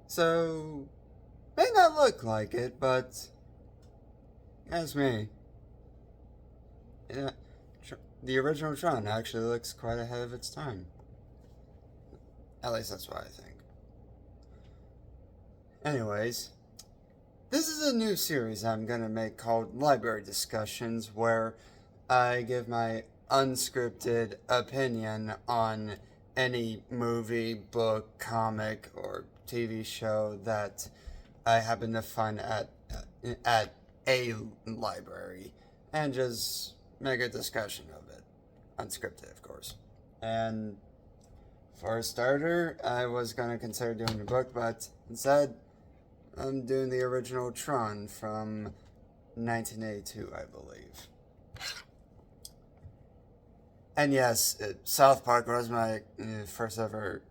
So, may not look like it, but that's me. Yeah, the original Tron actually looks quite ahead of its time. At least that's what I think. Anyways, this is a new series I'm gonna make called Library Discussions, where I give my unscripted opinion on any movie, book, comic, or TV show that I happen to find at a library, and just make a discussion of it, unscripted, of course. And for a starter, I was gonna consider doing a book, but instead, I'm doing the original Tron from 1982, I believe. And yes, South Park was my first ever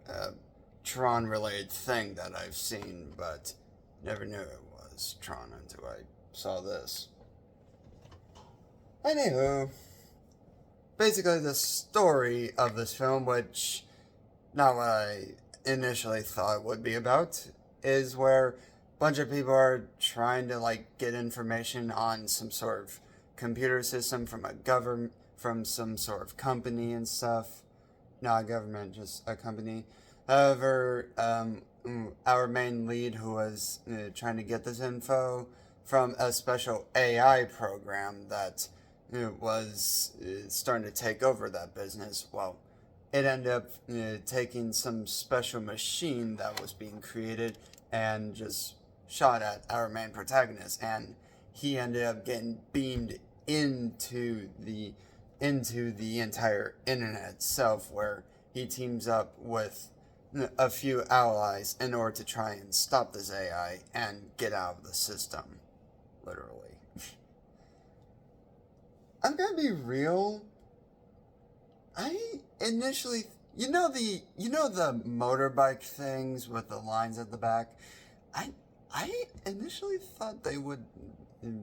Tron related thing that I've seen, but never knew it was Tron until I saw this. Anywho, basically the story of this film, which not what I initially thought it would be about, is where a bunch of people are trying to get information on some sort of computer system from a government, from some sort of company and stuff. Not a government, just a company. However, our main lead, who was trying to get this info from a special AI program that was starting to take over that business, well, it ended up taking some special machine that was being created and just shot at our main protagonist, and he ended up getting beamed into the entire internet itself, where he teams up with a few allies in order to try and stop this AI and get out of the system, literally. I'm gonna be real. I initially, the motorbike things with the lines at the back. I initially thought they would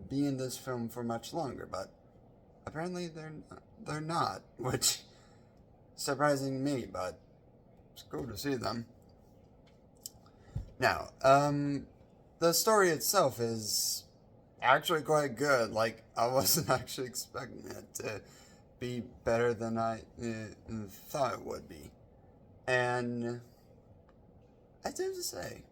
be in this film for much longer, but apparently they're not, which surprising me, but it's cool to see them. Now, the story itself is actually quite good. Like, I wasn't actually expecting it to be better than I thought it would be. And I have to say,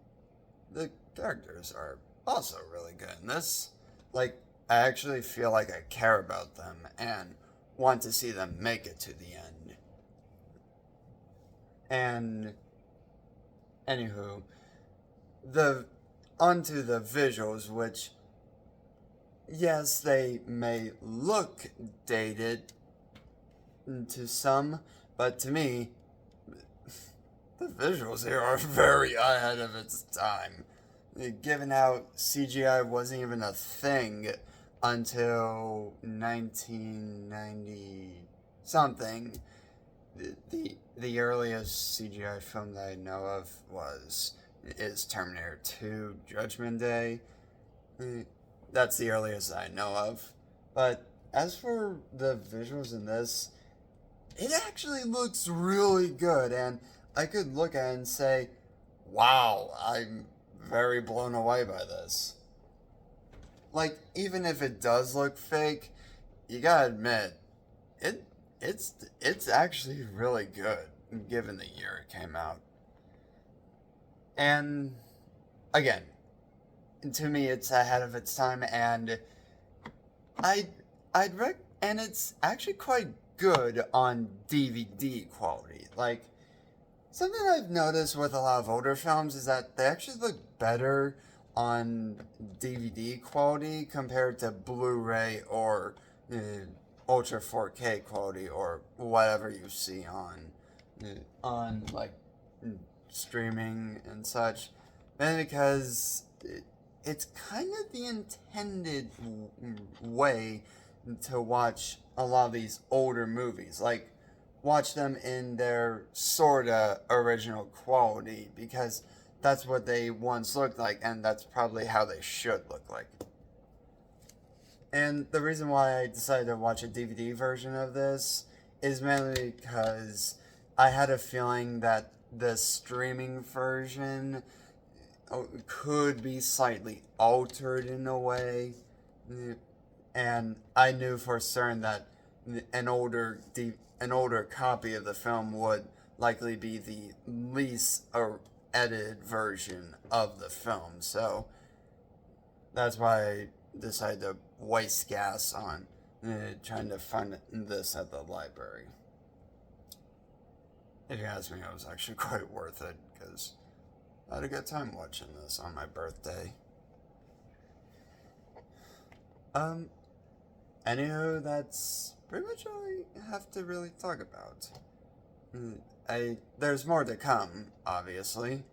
the characters are also really good in this. Like, I actually feel like I care about them and want to see them make it to the end. And, anywho, the onto the visuals, which, yes, they may look dated to some, but to me, the visuals here are very ahead of its time. Given how CGI wasn't even a thing until 1990 something, the earliest CGI film that I know of is Terminator 2 Judgment Day. That's the earliest I know of. But as for the visuals in this, it actually looks really good, and I could look at it and say, wow, I'm very blown away by this. Like, even if it does look fake, you gotta admit, it it's actually really good given the year it came out. And again, to me, it's ahead of its time, and I and it's actually quite good on DVD quality. Like, something I've noticed with a lot of older films is that they actually look better on DVD quality compared to Blu-ray or Ultra 4K quality or whatever you see on streaming and such. And because it's kind of the intended way to watch a lot of these older movies. Like, watch them in their sorta original quality, because that's what they once looked like, and that's probably how they should look like. And the reason why I decided to watch a DVD version of this is mainly because I had a feeling that the streaming version could be slightly altered in a way, and I knew for certain that an older copy of the film would likely be the least edited version of the film. So that's why I decided to waste gas on trying to find this at the library. If you ask me, it was actually quite worth it because I had a good time watching this on my birthday. Um, Anywho, that's pretty much all I have to really talk about. There's more to come, obviously.